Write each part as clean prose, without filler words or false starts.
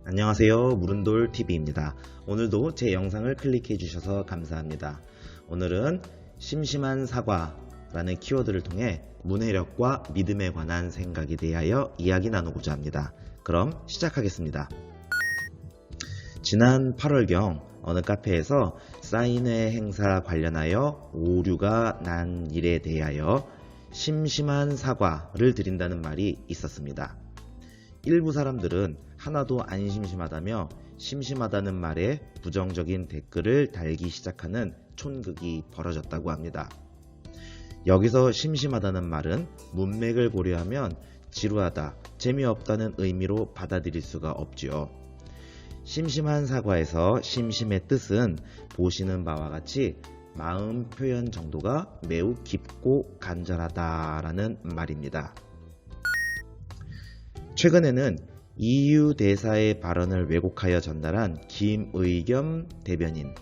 안녕하세요. 무른돌TV입니다. 오늘도 제 영상을 클릭해 주셔서 감사합니다. 오늘은 심심한 사과라는 키워드를 통해 문해력과 믿음에 관한 생각에 대하여 이야기 나누고자 합니다. 그럼 시작하겠습니다. 지난 8월경 어느 카페에서 사인회 행사 관련하여 오류가 난 일에 대하여 심심한 사과를 드린다는 말이 있었습니다. 일부 사람들은 하나도 안 심심하다며 심심하다는 말에 부정적인 댓글을 달기 시작하는 촌극이 벌어졌다고 합니다. 여기서 심심하다는 말은 문맥을 고려하면 지루하다, 재미없다는 의미로 받아들일 수가 없지요. 심심한 사과에서 심심의 뜻은 보시는 바와 같이 마음 표현 정도가 매우 깊고 간절하다라는 말입니다. 최근에는 EU 대사의 발언을 왜곡하여 전달한 김의겸 대변인,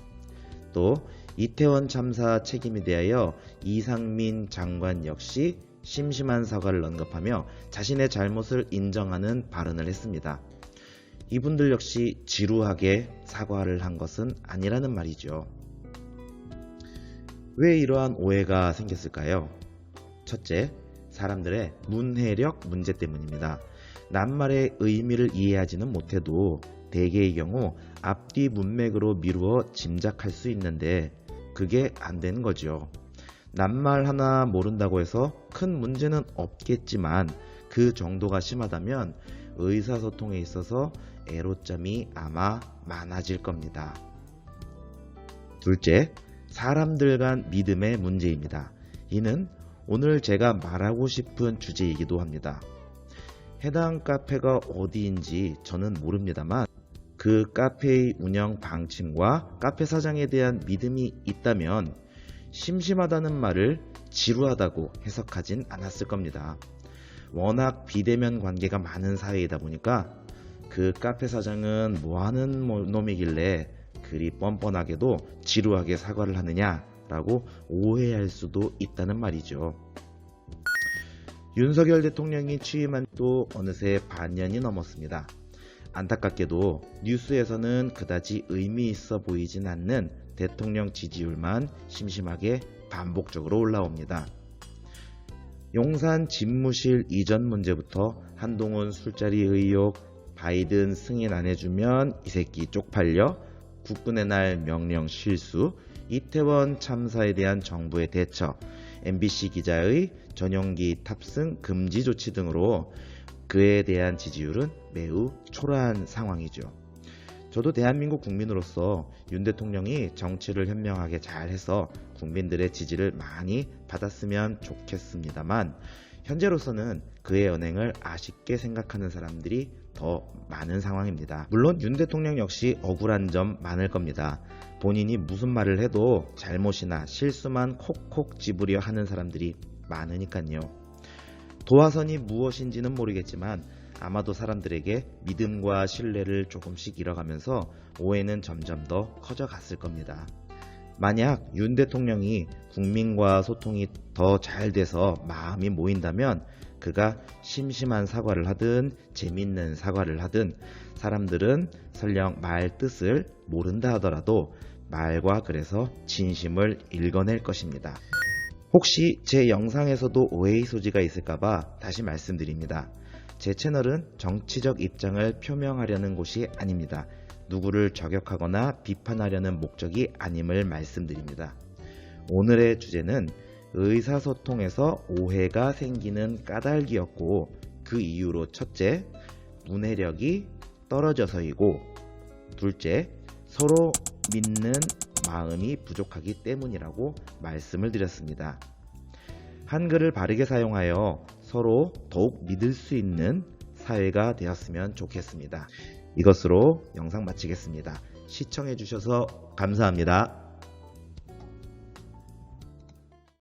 또 이태원 참사 책임에 대하여 이상민 장관 역시 심심한 사과를 언급하며 자신의 잘못을 인정하는 발언을 했습니다. 이분들 역시 지루하게 사과를 한 것은 아니라는 말이죠. 왜 이러한 오해가 생겼을까요? 첫째, 사람들의 문해력 문제 때문입니다. 낱말의 의미를 이해하지는 못해도 대개의 경우 앞뒤 문맥으로 미루어 짐작할 수 있는데 그게 안 되는 거죠. 낱말 하나 모른다고 해서 큰 문제는 없겠지만 그 정도가 심하다면 의사소통에 있어서 애로점이 아마 많아질 겁니다. 둘째, 사람들 간 믿음의 문제입니다. 이는 오늘 제가 말하고 싶은 주제이기도 합니다. 해당 카페가 어디인지 저는 모릅니다만 그 카페의 운영 방침과 카페 사장에 대한 믿음이 있다면 심심하다는 말을 지루하다고 해석하진 않았을 겁니다. 워낙 비대면 관계가 많은 사회이다 보니까 그 카페 사장은 뭐하는 놈이길래 그리 뻔뻔하게도 지루하게 사과를 하느냐라고 오해할 수도 있다는 말이죠. 윤석열 대통령이 취임한 또 어느새 반년이 넘었습니다. 안타깝게도 뉴스에서는 그다지 의미 있어 보이진 않는 대통령 지지율만 심심하게 반복적으로 올라옵니다. 용산 집무실 이전 문제부터 한동훈 술자리 의혹, 바이든 승인 안 해주면 이 새끼 쪽팔려, 국군의 날 명령 실수, 이태원 참사에 대한 정부의 대처, MBC 기자의 전용기 탑승 금지 조치 등으로 그에 대한 지지율은 매우 초라한 상황이죠. 저도 대한민국 국민으로서 윤 대통령이 정치를 현명하게 잘해서 국민들의 지지를 많이 받았으면 좋겠습니다만 현재로서는 그의 언행을 아쉽게 생각하는 사람들이 더 많은 상황입니다. 물론 윤 대통령 역시 억울한 점 많을 겁니다. 본인이 무슨 말을 해도 잘못이나 실수만 콕콕 집으려 하는 사람들이 많으니까요. 도화선이 무엇인지는 모르겠지만 아마도 사람들에게 믿음과 신뢰를 조금씩 잃어가면서 오해는 점점 더 커져갔을 겁니다. 만약 윤 대통령이 국민과 소통이 더 잘 돼서 마음이 모인다면 그가 심심한 사과를 하든 재밌는 사과를 하든 사람들은 설령 말 뜻을 모른다 하더라도 말과 글에서 진심을 읽어낼 것입니다. 혹시 제 영상에서도 오해의 소지가 있을까봐 다시 말씀드립니다. 제 채널은 정치적 입장을 표명하려는 곳이 아닙니다. 누구를 저격하거나 비판하려는 목적이 아님을 말씀드립니다. 오늘의 주제는 의사소통에서 오해가 생기는 까닭이었고 그 이유로 첫째, 문해력이 떨어져서이고 둘째, 서로 믿는 마음이 부족하기 때문이라고 말씀을 드렸습니다. 한글을 바르게 사용하여 서로 더욱 믿을 수 있는 사회가 되었으면 좋겠습니다. 이것으로 영상 마치겠습니다. 시청해 주셔서 감사합니다.